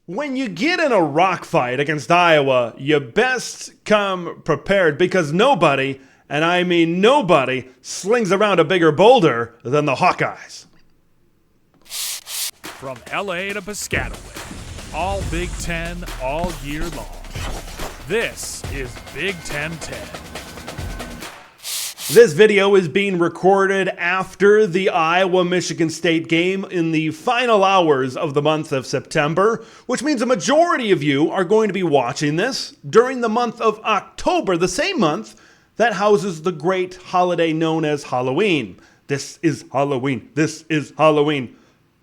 When you get in a rock fight against Iowa, you best come prepared because nobody, and I mean nobody, slings around a bigger boulder than the Hawkeyes. From LA to Piscataway, all Big Ten all year long. This is Big Ten 10. This video is being recorded after the Iowa-Michigan State game in the final hours of the month of September, which means a majority of you are going to be watching this during the month of October, the same month that houses the great holiday known as Halloween. This is Halloween. This is Halloween.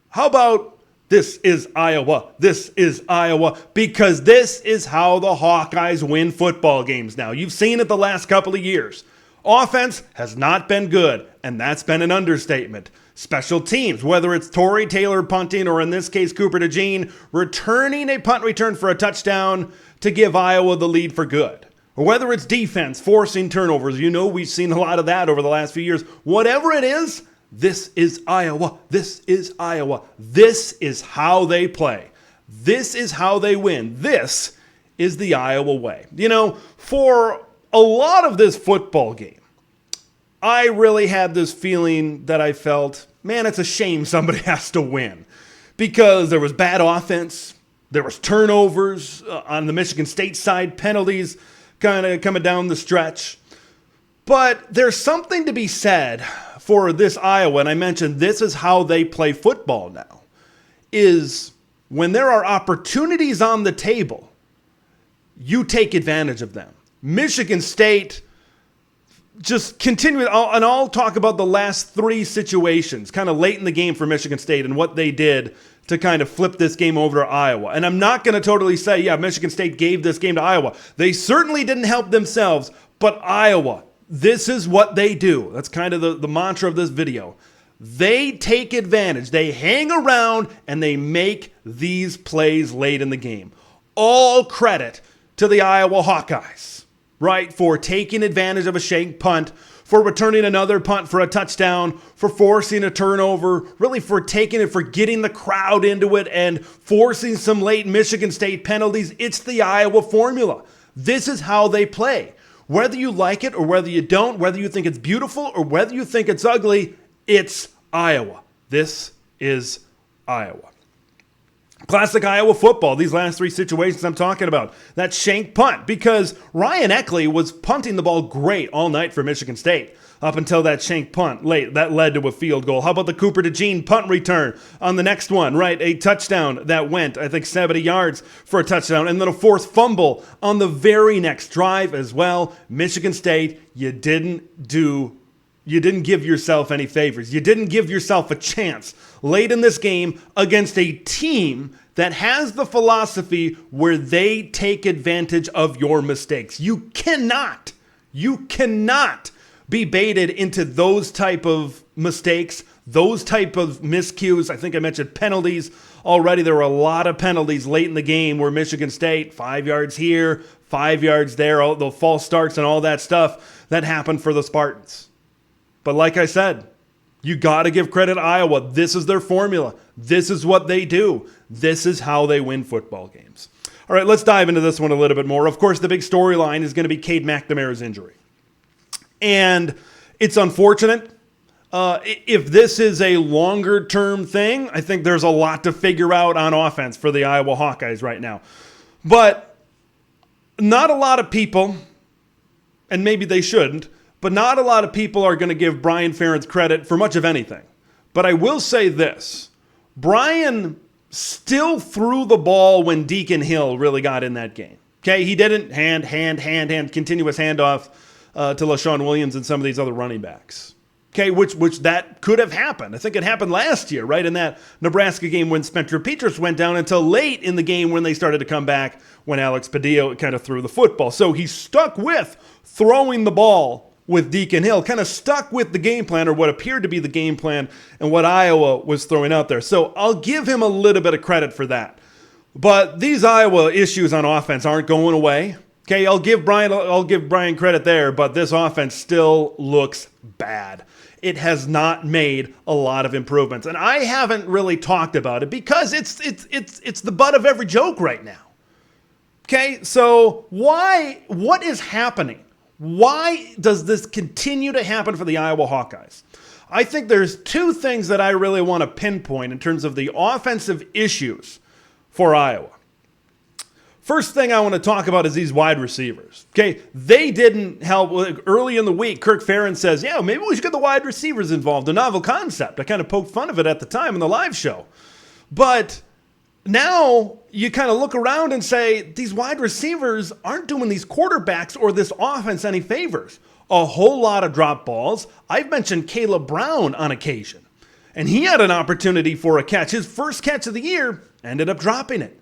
How about this is Iowa? This is Iowa. Because this is how the Hawkeyes win football games now. You've seen it the last couple of years. Offense has not been good, and that's been an understatement. Special teams, whether it's Torrey Taylor punting or in this case Cooper DeJean, returning a punt return for a touchdown to give Iowa the lead for good. Or whether it's defense, forcing turnovers. You know we've seen a lot of that over the last few years. Whatever it is, this is Iowa. This is Iowa. This is how they play. This is how they win. This is the Iowa way. You know, for a lot of this football game, I really had this feeling that I felt, man, it's a shame somebody has to win. Because there was bad offense, there was turnovers on the Michigan State side, penalties kind of coming down the stretch. But there's something to be said for this Iowa, and I mentioned this is how they play football now, is when there are opportunities on the table, you take advantage of them. Michigan State just continued, and I'll talk about the last three situations, kind of late in the game for Michigan State and what they did to kind of flip this game over to Iowa. And I'm not going to totally say, yeah, Michigan State gave this game to Iowa. They certainly didn't help themselves, but Iowa, this is what they do. That's kind of the mantra of this video. They take advantage. They hang around, and they make these plays late in the game. All credit to the Iowa Hawkeyes, right, for taking advantage of a shank punt, for returning another punt for a touchdown, for forcing a turnover, really for taking it, for getting the crowd into it and forcing some late Michigan State penalties. It's the Iowa formula. This is how they play. Whether you like it or whether you don't, whether you think it's beautiful or whether you think it's ugly, it's Iowa. This is Iowa. Classic Iowa football, these last three situations I'm talking about. That shank punt, because Ryan Eckley was punting the ball great all night for Michigan State up until that shank punt late. That led to a field goal. How about the Cooper DeJean punt return on the next one, right? A touchdown that went, I think, 70 yards for a touchdown, and then a fourth fumble on the very next drive as well. Michigan State, you didn't give yourself any favors. You didn't give yourself a chance late in this game against a team that has the philosophy where they take advantage of your mistakes. You cannot be baited into those type of mistakes, those type of miscues. I think I mentioned penalties already. There were a lot of penalties late in the game where Michigan State, 5 yards here, 5 yards there, all the false starts and all that stuff that happened for the Spartans. But like I said, you got to give credit to Iowa. This is their formula. This is what they do. This is how they win football games. All right, let's dive into this one a little bit more. Of course, the big storyline is going to be Cade McNamara's injury. And it's unfortunate. If this is a longer-term thing, I think there's a lot to figure out on offense for the Iowa Hawkeyes right now. But not a lot of people, and maybe they shouldn't, but not a lot of people are going to give Brian Ferentz credit for much of anything. But I will say this. Brian still threw the ball when Deacon Hill really got in that game. Okay, he didn't continuous handoff to LaShawn Williams and some of these other running backs. Okay, which that could have happened. I think it happened last year, right, in that Nebraska game when Spencer Petras went down until late in the game when they started to come back when Alex Padilla kind of threw the football. So he stuck with throwing the ball with Deacon Hill, kind of stuck with the game plan or what appeared to be the game plan and what Iowa was throwing out there. So I'll give him a little bit of credit for that. But these Iowa issues on offense aren't going away. Okay, I'll give Brian credit there, but this offense still looks bad. it has not made a lot of improvements. And I haven't really talked about it because it's the butt of every joke right now. Okay, so what is happening? Why does this continue to happen for the Iowa Hawkeyes? I think there's two things that I really want to pinpoint in terms of the offensive issues for Iowa. First thing I want to talk about is these wide receivers. Okay, they didn't help. Early in the week, Kirk Ferentz says, yeah, maybe we should get the wide receivers involved. A novel concept. I kind of poked fun of it at the time in the live show. But now you kind of look around and say, these wide receivers aren't doing these quarterbacks or this offense any favors. A whole lot of drop balls. I've mentioned Caleb Brown on occasion. And he had an opportunity for a catch. His first catch of the year ended up dropping it.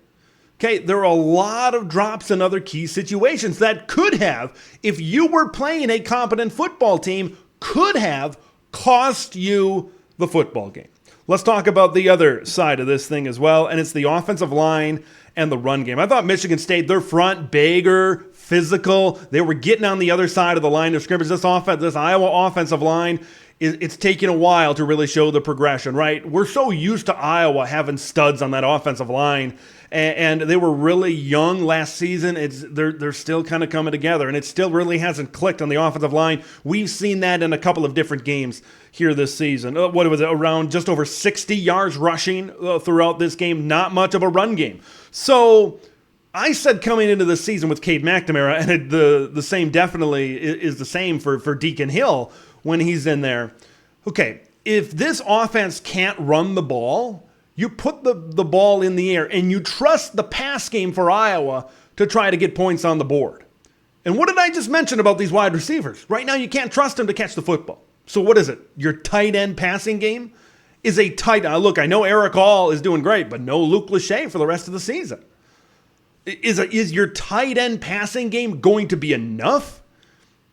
Okay, there are a lot of drops in other key situations that could have, if you were playing a competent football team, could have cost you the football game. Let's talk about the other side of this thing as well, and it's the offensive line and the run game. I thought Michigan State, their front, bigger, physical. They were getting on the other side of the line of scrimmage. This Iowa offensive line, it's taking a while to really show the progression, right? We're so used to Iowa having studs on that offensive line, and they were really young last season. They're still kind of coming together, and it still really hasn't clicked on the offensive line. We've seen that in a couple of different games here this season. What was it, around just over 60 yards rushing throughout this game? Not much of a run game. So I said coming into the season with Cade McNamara, and the same definitely is the same for Deacon Hill when he's in there. Okay, if this offense can't run the ball, you put the ball in the air and you trust the pass game for Iowa to try to get points on the board. And what did I just mention about these wide receivers? Right now you can't trust them to catch the football. So what is it? Your tight end passing game is a tight end. Look, I know Eric Hall is doing great, but no Luke Lachey for the rest of the season. Is your tight end passing game going to be enough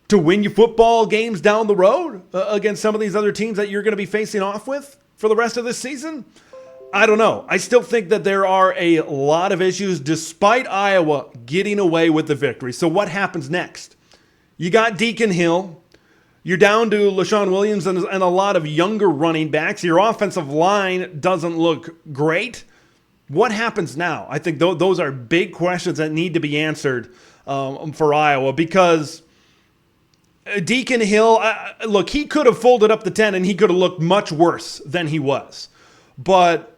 to win you football games down the road against some of these other teams that you're going to be facing off with for the rest of this season? I don't know. I still think that there are a lot of issues despite Iowa getting away with the victory. So what happens next? You got Deacon Hill. You're down to LaShawn Williams and a lot of younger running backs. Your offensive line doesn't look great. What happens now? I think those are big questions that need to be answered for Iowa, because Deacon Hill, look, he could have folded up the 10 and he could have looked much worse than he was. But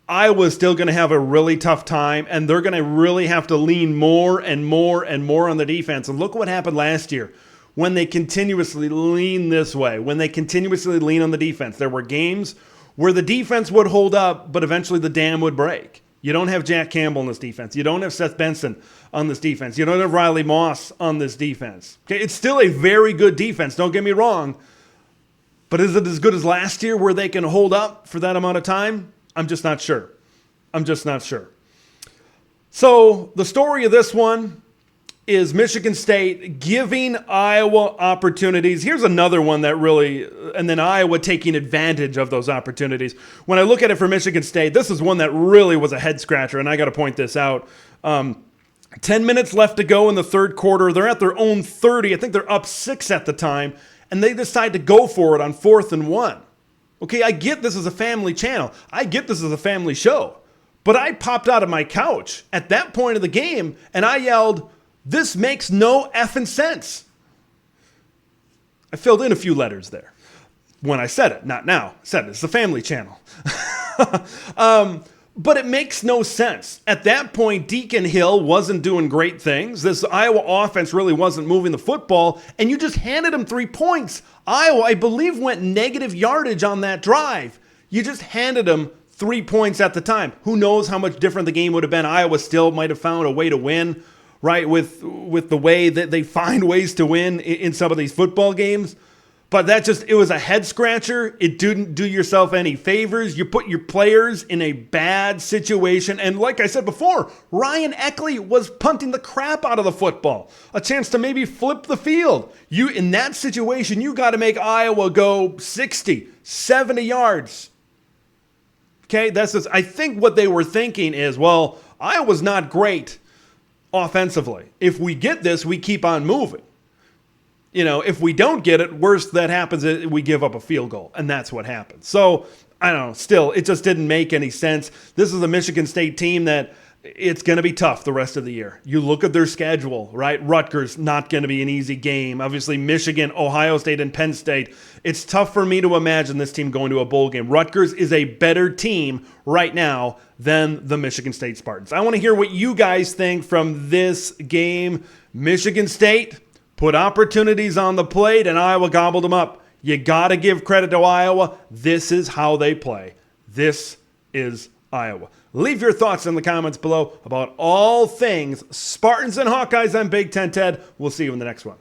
Iowa's still going to have a really tough time, and they're going to really have to lean more and more and more on the defense. And look what happened last year when they continuously lean this way, when they continuously lean on the defense. There were games where the defense would hold up, but eventually the dam would break. You don't have Jack Campbell in this defense. You don't have Seth Benson on this defense. You don't have Riley Moss on this defense. Okay, it's still a very good defense, don't get me wrong. But is it as good as last year where they can hold up for that amount of time? I'm just not sure. So the story of this one is Michigan State giving Iowa opportunities. Here's another one that really, and then Iowa taking advantage of those opportunities. When I look at it for Michigan State, this is one that really was a head scratcher, and I got to point this out. 10 minutes left to go in the third quarter. They're at their own 30. I think they're up 6 at the time, and they decide to go for it on 4th and 1. Okay, I get this is a family channel. I get this is a family show. But I popped out of my couch at that point of the game, and I yelled, "This makes no effing sense." I filled in a few letters there when I said it, not now. I said it. It's a family channel. But it makes no sense. At that point, Deacon Hill wasn't doing great things. This Iowa offense really wasn't moving the football, and you just handed him 3 points. Iowa, I believe, went negative yardage on that drive. You just handed him 3 points at the time. Who knows how much different the game would have been. Iowa still might have found a way to win, right, with the way that they find ways to win in some of these football games. But it was a head scratcher. It didn't do yourself any favors. You put your players in a bad situation. And like I said before, Ryan Eckley was punting the crap out of the football. A chance to maybe flip the field. In that situation, you got to make Iowa go 60, 70 yards. Okay, I think what they were thinking is, well, Iowa's not great offensively. If we get this, we keep on moving. if we don't get it, worst that happens is we give up a field goal, and that's what happens. So, I don't know. Still, it just didn't make any sense. This is a Michigan State team that it's going to be tough the rest of the year. You look at their schedule, right? Rutgers, not going to be an easy game. Obviously, Michigan, Ohio State, and Penn State. It's tough for me to imagine this team going to a bowl game. Rutgers is a better team right now than the Michigan State Spartans. I want to hear what you guys think from this game. Michigan State put opportunities on the plate, and Iowa gobbled them up. You got to give credit to Iowa. This is how they play. This is Iowa. Leave your thoughts in the comments below about all things Spartans and Hawkeyes on Big Ten Ted. We'll see you in the next one.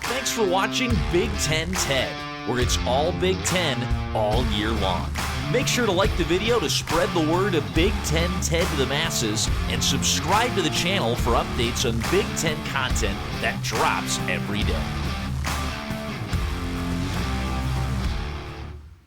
Thanks for watching Big Ten Ted, where it's all Big Ten all year long. Make sure to like the video to spread the word of Big Ten Ted to the masses, and subscribe to the channel for updates on Big Ten content that drops every day.